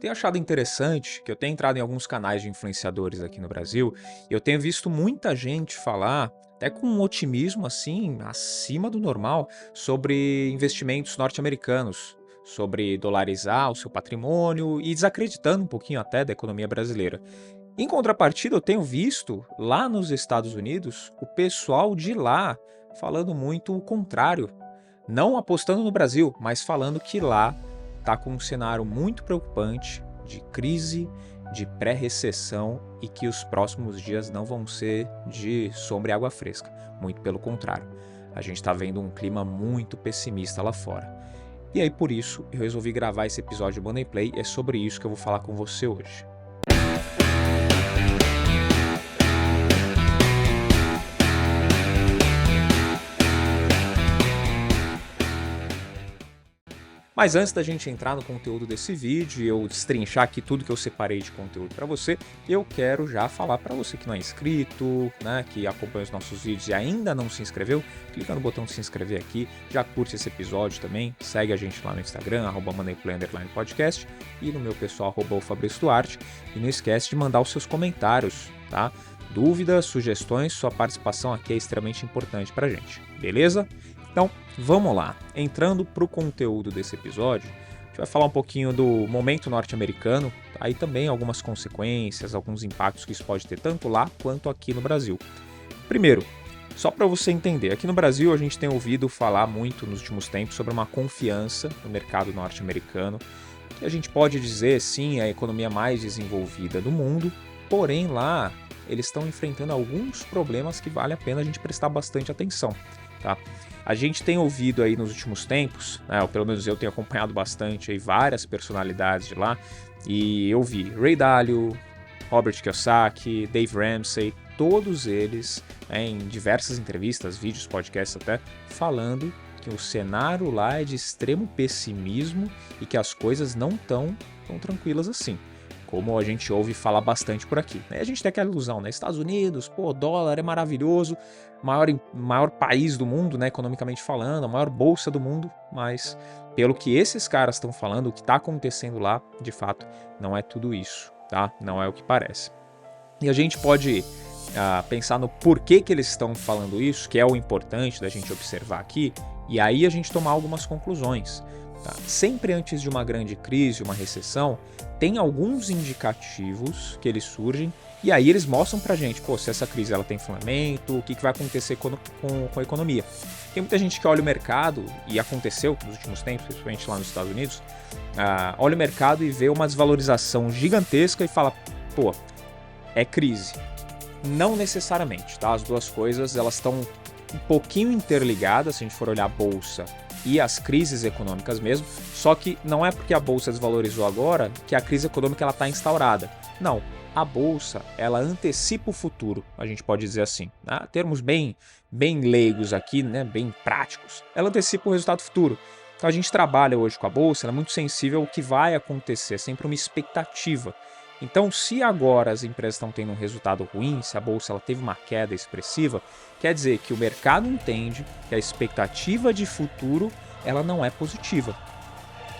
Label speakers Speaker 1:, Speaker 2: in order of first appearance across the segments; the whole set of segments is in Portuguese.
Speaker 1: Tenho achado interessante que eu tenho entrado em alguns canais de influenciadores aqui no Brasil e eu tenho visto muita gente falar, até com um otimismo assim, acima do normal, sobre investimentos norte-americanos, sobre dolarizar o seu patrimônio e desacreditando um pouquinho até da economia brasileira. Em contrapartida, eu tenho visto lá nos Estados Unidos o pessoal de lá falando muito o contrário, não apostando no Brasil, mas falando que lá está com um cenário muito preocupante de crise, de pré-recessão e que os próximos dias não vão ser de sombra e água fresca. Muito pelo contrário. A gente está vendo um clima muito pessimista lá fora. E aí, por isso, eu resolvi gravar esse episódio de Money Play e é sobre isso que eu vou falar com você hoje. Mas antes da gente entrar no conteúdo desse vídeo e eu destrinchar aqui tudo que eu separei de conteúdo para você, eu quero já falar para você que não é inscrito, né, que acompanha os nossos vídeos e ainda não se inscreveu, clica no botão de se inscrever aqui, já curte esse episódio também, segue a gente lá no Instagram, @moneyplay_podcast e no meu pessoal, @Fabrício_Duarte, e não esquece de mandar os seus comentários, tá? Dúvidas, sugestões, sua participação aqui é extremamente importante para a gente, beleza? Então, vamos lá. Entrando para o conteúdo desse episódio, a gente vai falar um pouquinho do momento norte-americano, aí também algumas consequências, alguns impactos que isso pode ter tanto lá quanto aqui no Brasil. Primeiro, só para você entender, aqui no Brasil a gente tem ouvido falar muito nos últimos tempos sobre uma confiança no mercado norte-americano, que a gente pode dizer, sim, é a economia mais desenvolvida do mundo, porém lá eles estão enfrentando alguns problemas que vale a pena a gente prestar bastante atenção, tá? A gente tem ouvido aí nos últimos tempos, né, ou pelo menos eu tenho acompanhado bastante aí várias personalidades de lá, e eu vi Ray Dalio, Robert Kiyosaki, Dave Ramsey, todos eles, né, em diversas entrevistas, vídeos, podcasts até, falando que o cenário lá é de extremo pessimismo e que as coisas não estão tão tranquilas assim, como a gente ouve falar bastante por aqui. A gente tem aquela ilusão, né? Estados Unidos, pô, dólar é maravilhoso, maior país do mundo, né, economicamente falando, a maior bolsa do mundo, mas pelo que esses caras estão falando, o que está acontecendo lá, de fato, não é tudo isso, tá? Não é o que parece. E a gente pode pensar no porquê que eles estão falando isso, que é o importante da gente observar aqui, e aí a gente tomar algumas conclusões. Tá? Sempre antes de uma grande crise, uma recessão, tem alguns indicativos que eles surgem e aí eles mostram pra gente, pô, se essa crise ela tem fundamento, o que vai acontecer com a economia. Tem muita gente que olha o mercado, e aconteceu nos últimos tempos, principalmente lá nos Estados Unidos, olha o mercado e vê uma desvalorização gigantesca e fala, pô, é crise. Não necessariamente, tá? As duas coisas elas estão um pouquinho interligadas, se a gente for olhar a bolsa e as crises econômicas mesmo, só que não é porque a bolsa desvalorizou agora que a crise econômica está instaurada. Não, a bolsa ela antecipa o futuro, a gente pode dizer assim, né? Termos bem leigos aqui, né? Bem práticos, ela antecipa o resultado futuro. Então a gente trabalha hoje com a bolsa, ela é muito sensível ao que vai acontecer, é sempre uma expectativa. Então, se agora as empresas estão tendo um resultado ruim, se a bolsa ela teve uma queda expressiva, quer dizer que o mercado entende que a expectativa de futuro ela não é positiva.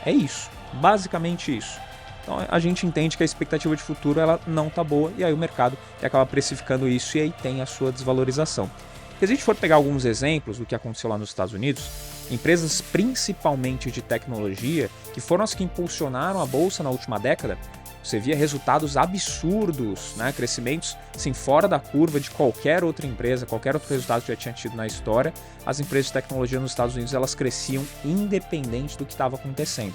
Speaker 1: É isso, basicamente isso. Então a gente entende que a expectativa de futuro ela não está boa e aí o mercado acaba precificando isso e aí tem a sua desvalorização. Se a gente for pegar alguns exemplos do que aconteceu lá nos Estados Unidos, empresas principalmente de tecnologia, que foram as que impulsionaram a bolsa na última década, você via resultados absurdos, né? Crescimentos assim, fora da curva de qualquer outra empresa, qualquer outro resultado que já tinha tido na história. As empresas de tecnologia nos Estados Unidos elas cresciam independente do que estava acontecendo.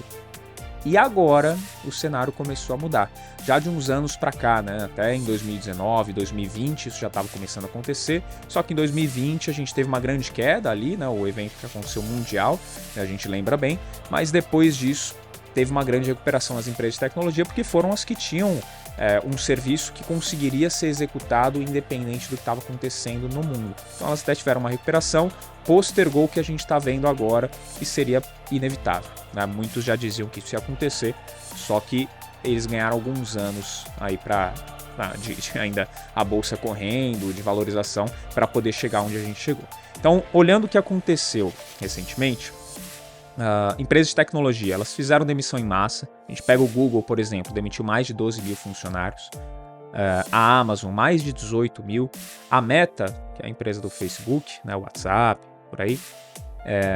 Speaker 1: E agora o cenário começou a mudar. Já de uns anos para cá, né? Até em 2019, 2020 isso já estava começando a acontecer. Só que em 2020 a gente teve uma grande queda ali, né? O evento que aconteceu mundial, né? A gente lembra bem. Mas depois disso teve uma grande recuperação nas empresas de tecnologia porque foram as que tinham um serviço que conseguiria ser executado independente do que estava acontecendo no mundo. Então elas até tiveram uma recuperação, postergou o que a gente está vendo agora e seria inevitável, né? Muitos já diziam que isso ia acontecer, só que eles ganharam alguns anos aí para ainda a bolsa correndo, de valorização, para poder chegar onde a gente chegou. Então, olhando o que aconteceu recentemente, Empresas de tecnologia, elas fizeram demissão em massa. A gente pega o Google, por exemplo, demitiu mais de 12 mil funcionários. A Amazon, mais de 18 mil. A Meta, que é a empresa do Facebook, né, o WhatsApp, por aí,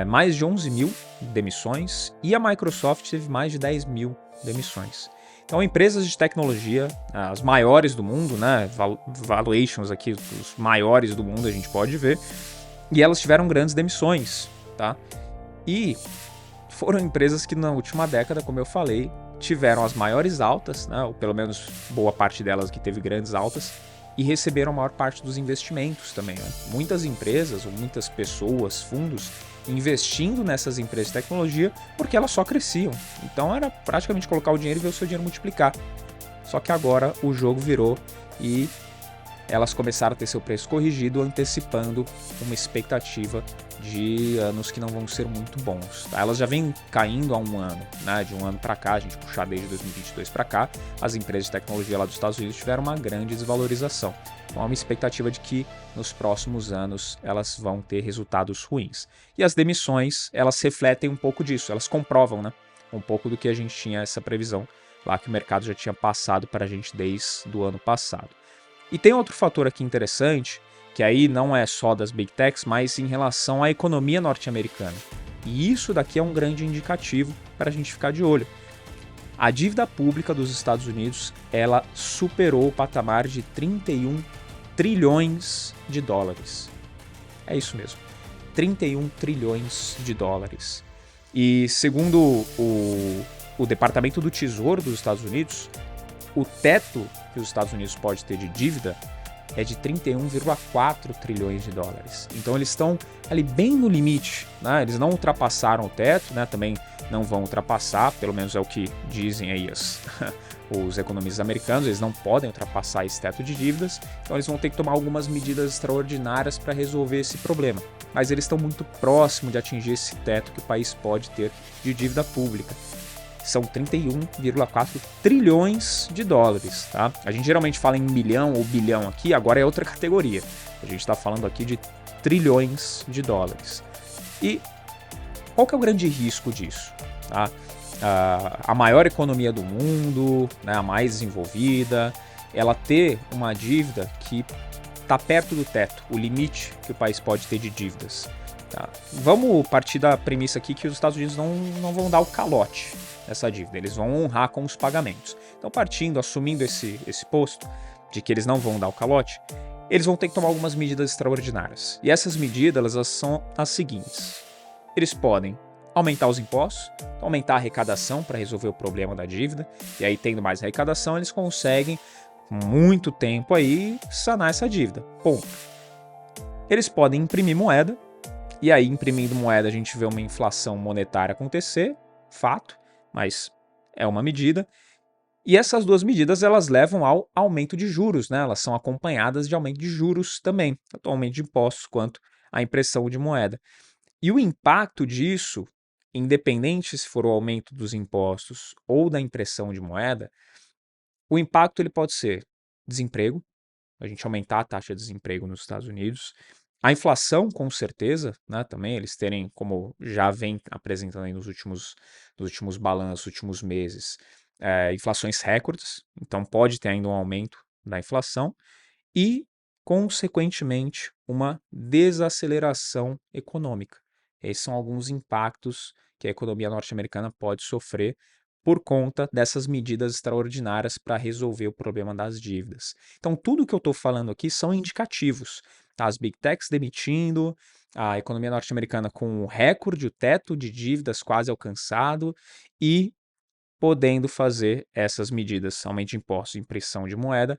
Speaker 1: mais de 11 mil demissões. E a Microsoft teve mais de 10 mil demissões. Então, empresas de tecnologia, as maiores do mundo, né, valuations aqui, os maiores do mundo a gente pode ver, e elas tiveram grandes demissões, tá? E foram empresas que na última década, como eu falei, tiveram as maiores altas, né, ou pelo menos boa parte delas que teve grandes altas, e receberam a maior parte dos investimentos também. Né? Muitas empresas, ou muitas pessoas, fundos, investindo nessas empresas de tecnologia porque elas só cresciam. Então era praticamente colocar o dinheiro e ver o seu dinheiro multiplicar. Só que agora o jogo virou e elas começaram a ter seu preço corrigido, antecipando uma expectativa de anos que não vão ser muito bons. Tá? Elas já vêm caindo há um ano, né? De um ano para cá, a gente puxar desde 2022 para cá, as empresas de tecnologia lá dos Estados Unidos tiveram uma grande desvalorização. Então há uma expectativa de que nos próximos anos elas vão ter resultados ruins. E as demissões, elas refletem um pouco disso, elas comprovam, né? Um pouco do que a gente tinha essa previsão lá que o mercado já tinha passado para a gente desde o ano passado. E tem outro fator aqui interessante, que aí não é só das Big Techs, mas em relação à economia norte-americana. E isso daqui é um grande indicativo para a gente ficar de olho. A dívida pública dos Estados Unidos, ela superou o patamar de 31 trilhões de dólares. É isso mesmo, 31 trilhões de dólares. E segundo o Departamento do Tesouro dos Estados Unidos, o teto que os Estados Unidos pode ter de dívida é de 31,4 trilhões de dólares. Então eles estão ali bem no limite, né? Eles não ultrapassaram o teto, né? Também não vão ultrapassar, pelo menos é o que dizem aí os economistas americanos, eles não podem ultrapassar esse teto de dívidas, então eles vão ter que tomar algumas medidas extraordinárias para resolver esse problema. Mas eles estão muito próximos de atingir esse teto que o país pode ter de dívida pública. São 31,4 trilhões de dólares, tá? A gente geralmente fala em milhão ou bilhão aqui, agora é outra categoria. A gente está falando aqui de trilhões de dólares. E qual que é o grande risco disso? Tá? A maior economia do mundo, né, a mais desenvolvida, ela ter uma dívida que está perto do teto, o limite que o país pode ter de dívidas. Tá? Vamos partir da premissa aqui que os Estados Unidos não vão dar o calote nessa dívida, eles vão honrar com os pagamentos. Então, assumindo esse posto de que eles não vão dar o calote, eles vão ter que tomar algumas medidas extraordinárias. E essas medidas elas são as seguintes. Eles podem aumentar os impostos, aumentar a arrecadação para resolver o problema da dívida, e aí tendo mais arrecadação, eles conseguem, com muito tempo aí, sanar essa dívida. Ponto. Eles podem imprimir moeda, e aí imprimindo moeda a gente vê uma inflação monetária acontecer, fato, mas é uma medida. E essas duas medidas elas levam ao aumento de juros, né? Elas são acompanhadas de aumento de juros também, tanto aumento de impostos quanto a impressão de moeda. E o impacto disso, independente se for o aumento dos impostos ou da impressão de moeda, o impacto ele pode ser desemprego, a gente aumentar a taxa de desemprego nos Estados Unidos, a inflação, com certeza, né, também eles terem, como já vem apresentando aí nos últimos balanços, últimos meses, inflações recordes, então pode ter ainda um aumento da inflação e, consequentemente, uma desaceleração econômica. Esses são alguns impactos que a economia norte-americana pode sofrer por conta dessas medidas extraordinárias para resolver o problema das dívidas. Então, tudo que eu estou falando aqui são indicativos. Tá? As Big Techs demitindo, a economia norte-americana com o recorde, o teto de dívidas quase alcançado e podendo fazer essas medidas, aumento de impostos, impressão de moeda,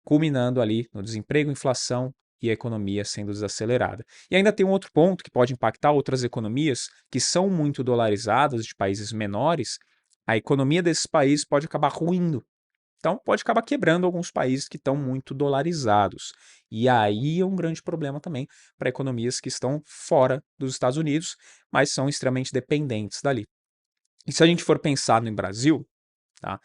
Speaker 1: culminando ali no desemprego, inflação e a economia sendo desacelerada. E ainda tem um outro ponto que pode impactar outras economias que são muito dolarizadas, de países menores, a economia desses países pode acabar ruindo. Então, pode acabar quebrando alguns países que estão muito dolarizados. E aí é um grande problema também para economias que estão fora dos Estados Unidos, mas são extremamente dependentes dali. E se a gente for pensar no Brasil, tá?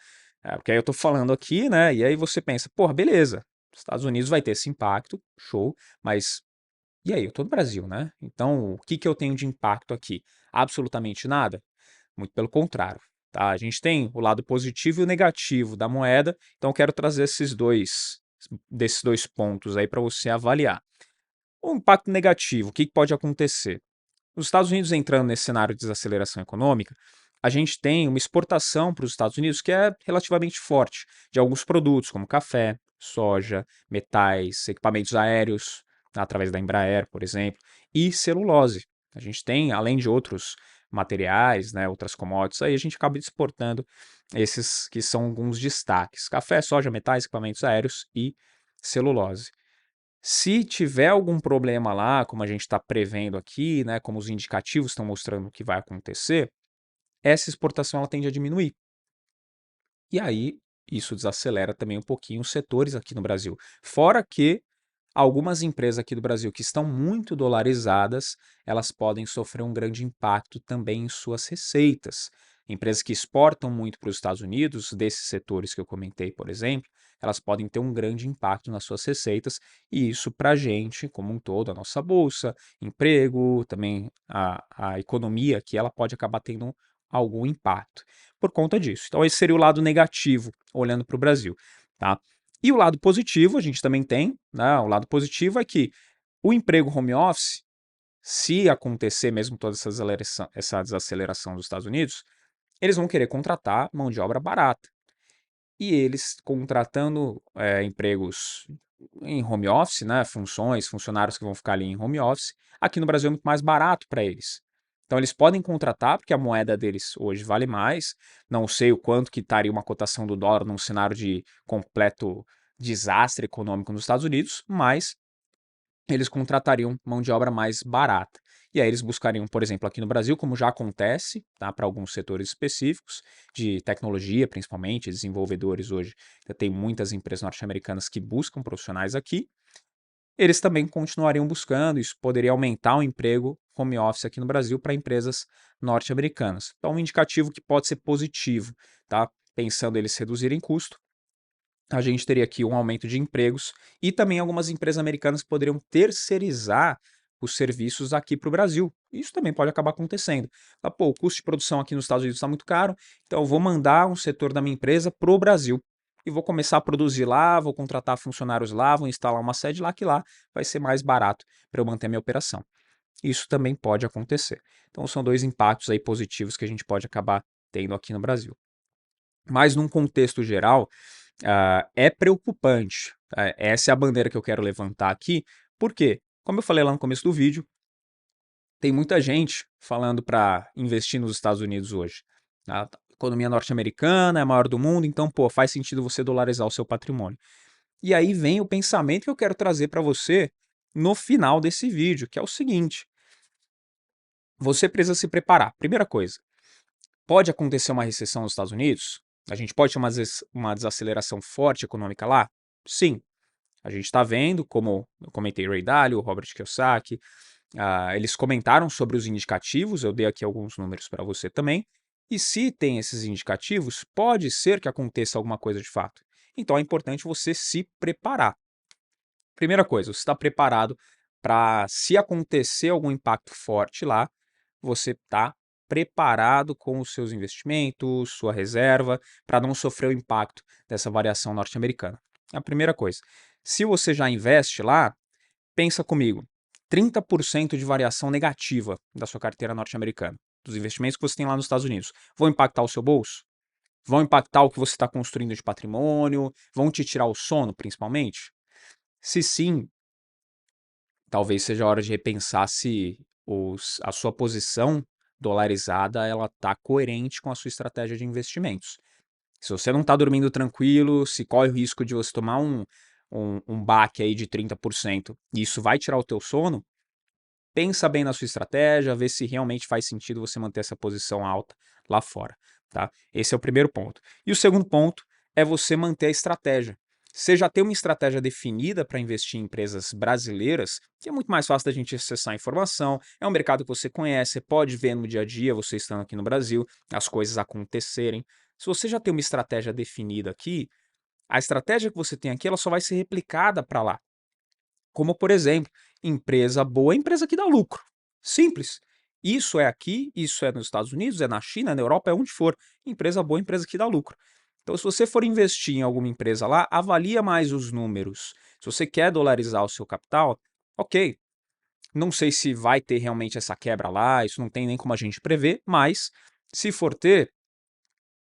Speaker 1: Porque aí eu estou falando aqui, né? E aí você pensa, porra, beleza, os Estados Unidos vai ter esse impacto, show, mas E aí, eu tô no Brasil, né? Então, o que que eu tenho de impacto aqui? Absolutamente nada? Muito pelo contrário, tá? A gente tem o lado positivo e o negativo da moeda, então eu quero trazer desses dois pontos aí para você avaliar. O impacto negativo, o que que pode acontecer? Os Estados Unidos entrando nesse cenário de desaceleração econômica, a gente tem uma exportação para os Estados Unidos que é relativamente forte, de alguns produtos como café, soja, metais, equipamentos aéreos, através da Embraer, por exemplo, e celulose. A gente tem, além de outros materiais, né, outras commodities, aí a gente acaba exportando esses que são alguns destaques: café, soja, metais, equipamentos aéreos e celulose. Se tiver algum problema lá, como a gente está prevendo aqui, né, como os indicativos estão mostrando que vai acontecer, essa exportação ela tende a diminuir. E aí isso desacelera também um pouquinho os setores aqui no Brasil. Fora que algumas empresas aqui do Brasil que estão muito dolarizadas, elas podem sofrer um grande impacto também em suas receitas. Empresas que exportam muito para os Estados Unidos, desses setores que eu comentei, por exemplo, elas podem ter um grande impacto nas suas receitas, e isso para a gente, como um todo, a nossa bolsa, emprego, também a economia, que ela pode acabar tendo algum impacto por conta disso. Então, esse seria o lado negativo, olhando para o Brasil. Tá? E o lado positivo, a gente também tem, né? O lado positivo é que o emprego home office, se acontecer mesmo toda essa desaceleração dos Estados Unidos, eles vão querer contratar mão de obra barata. E eles contratando empregos em home office, né? Funções, funcionários que vão ficar ali em home office, aqui no Brasil é muito mais barato para eles. Então eles podem contratar, porque a moeda deles hoje vale mais. Não sei o quanto que estaria uma cotação do dólar num cenário de completo desastre econômico nos Estados Unidos, mas eles contratariam mão de obra mais barata. E aí eles buscariam, por exemplo, aqui no Brasil, como já acontece, tá, para alguns setores específicos, de tecnologia principalmente, desenvolvedores hoje, tem muitas empresas norte-americanas que buscam profissionais aqui, eles também continuariam buscando, isso poderia aumentar o emprego home office aqui no Brasil para empresas norte-americanas. Então, um indicativo que pode ser positivo, tá? Pensando eles reduzirem custo, a gente teria aqui um aumento de empregos e também algumas empresas americanas que poderiam terceirizar os serviços aqui para o Brasil. Isso também pode acabar acontecendo. Pô, o custo de produção aqui nos Estados Unidos está muito caro, então eu vou mandar um setor da minha empresa para o Brasil e vou começar a produzir lá, vou contratar funcionários lá, vou instalar uma sede lá, que lá vai ser mais barato para eu manter a minha operação. Isso também pode acontecer. Então são dois impactos aí positivos que a gente pode acabar tendo aqui no Brasil. Mas num contexto geral, é preocupante. Essa é a bandeira que eu quero levantar aqui. Por quê? Como eu falei lá no começo do vídeo, tem muita gente falando para investir nos Estados Unidos hoje. A economia norte-americana é a maior do mundo, então, pô, faz sentido você dolarizar o seu patrimônio. E aí vem o pensamento que eu quero trazer para você no final desse vídeo, que é o seguinte: você precisa se preparar. Primeira coisa, pode acontecer uma recessão nos Estados Unidos? A gente pode ter uma desaceleração forte econômica lá? Sim. A gente está vendo, como eu comentei, Ray Dalio, Robert Kiyosaki, eles comentaram sobre os indicativos, eu dei aqui alguns números para você também, e se tem esses indicativos, pode ser que aconteça alguma coisa de fato. Então é importante você se preparar. Primeira coisa, você está preparado para, se acontecer algum impacto forte lá, você está preparado com os seus investimentos, sua reserva, para não sofrer o impacto dessa variação norte-americana. É a primeira coisa. Se você já investe lá, pensa comigo, 30% de variação negativa da sua carteira norte-americana, dos investimentos que você tem lá nos Estados Unidos, vão impactar o seu bolso? Vão impactar o que você está construindo de patrimônio? Vão te tirar o sono, principalmente? Se sim, talvez seja a hora de repensar se a sua posição dolarizada ela está coerente com a sua estratégia de investimentos. Se você não está dormindo tranquilo, se corre o risco de você tomar um baque aí de 30%, e isso vai tirar o teu sono, pensa bem na sua estratégia, vê se realmente faz sentido você manter essa posição alta lá fora, tá? Esse é o primeiro ponto. E o segundo ponto é você manter a estratégia. Você já tem uma estratégia definida para investir em empresas brasileiras, que é muito mais fácil da gente acessar a informação, é um mercado que você conhece, você pode ver no dia a dia, você estando aqui no Brasil, as coisas acontecerem. Se você já tem uma estratégia definida aqui, a estratégia que você tem aqui ela só vai ser replicada para lá. Como, por exemplo, empresa boa é empresa que dá lucro. Simples. Isso é aqui, isso é nos Estados Unidos, é na China, é na Europa, é onde for. Empresa boa é empresa que dá lucro. Então, se você for investir em alguma empresa lá, avalia mais os números. Se você quer dolarizar o seu capital, ok. Não sei se vai ter realmente essa quebra lá, isso não tem nem como a gente prever, mas se for ter,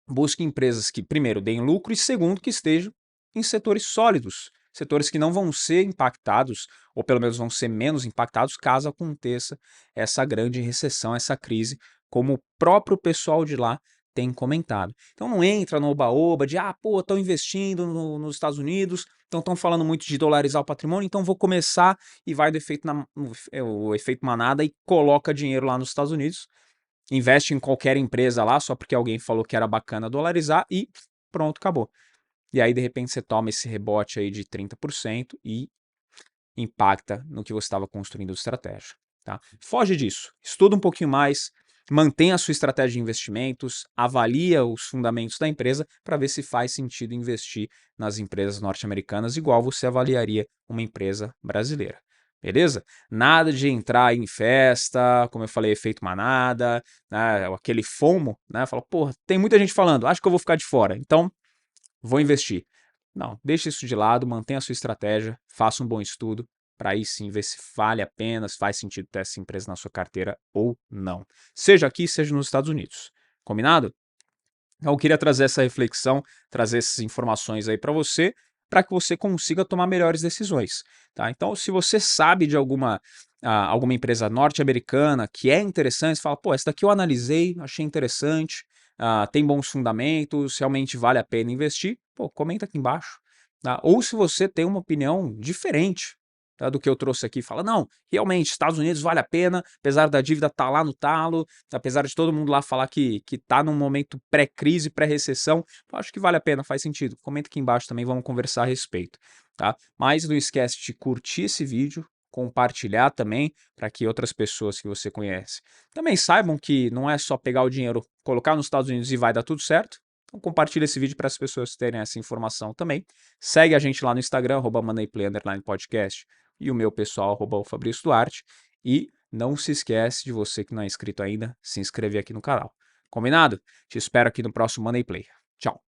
Speaker 1: busque empresas que, primeiro, deem lucro e, segundo, que estejam em setores sólidos, setores que não vão ser impactados, ou pelo menos vão ser menos impactados, caso aconteça essa grande recessão, essa crise, como o próprio pessoal de lá tem comentado. Então não entra no oba-oba de, pô, estão investindo nos Estados Unidos, então estão falando muito de dolarizar o patrimônio, então vou começar e vai do efeito, o efeito manada e coloca dinheiro lá nos Estados Unidos, investe em qualquer empresa lá, só porque alguém falou que era bacana dolarizar e pronto, acabou. E aí, de repente, você toma esse rebote aí de 30% e impacta no que você estava construindo de estratégia. Tá? Foge disso, estuda um pouquinho mais, mantenha a sua estratégia de investimentos, avalia os fundamentos da empresa para ver se faz sentido investir nas empresas norte-americanas igual você avaliaria uma empresa brasileira. Beleza? Nada de entrar em festa, como eu falei, efeito manada, né, aquele FOMO, né? Fala, porra, tem muita gente falando, acho que eu vou ficar de fora, então vou investir. Não, deixe isso de lado, mantenha a sua estratégia, faça um bom estudo, para aí sim ver se vale a pena, se faz sentido ter essa empresa na sua carteira ou não. Seja aqui, seja nos Estados Unidos. Combinado? Então, eu queria trazer essa reflexão, trazer essas informações aí para você que você consiga tomar melhores decisões. Tá? Então, se você sabe de alguma empresa norte-americana que é interessante, você fala, pô, essa daqui eu analisei, achei interessante, tem bons fundamentos, realmente vale a pena investir, pô, comenta aqui embaixo. Tá? Ou se você tem uma opinião diferente, tá, do que eu trouxe aqui, fala, não, realmente, Estados Unidos vale a pena, apesar da dívida estar lá no talo, apesar de todo mundo lá falar que está num momento pré-crise, pré-recessão, acho que vale a pena, faz sentido. Comenta aqui embaixo também, vamos conversar a respeito. Tá? Mas não esquece de curtir esse vídeo, compartilhar também, para que outras pessoas que você conhece também saibam que não é só pegar o dinheiro, colocar nos Estados Unidos e vai dar tudo certo. Então compartilha esse vídeo para as pessoas terem essa informação também. Segue a gente lá no Instagram, @moneyplay_podcast, e o meu pessoal, @Fabrício Duarte. E não se esquece de você que não é inscrito ainda, se inscrever aqui no canal. Combinado? Te espero aqui no próximo Money Play. Tchau!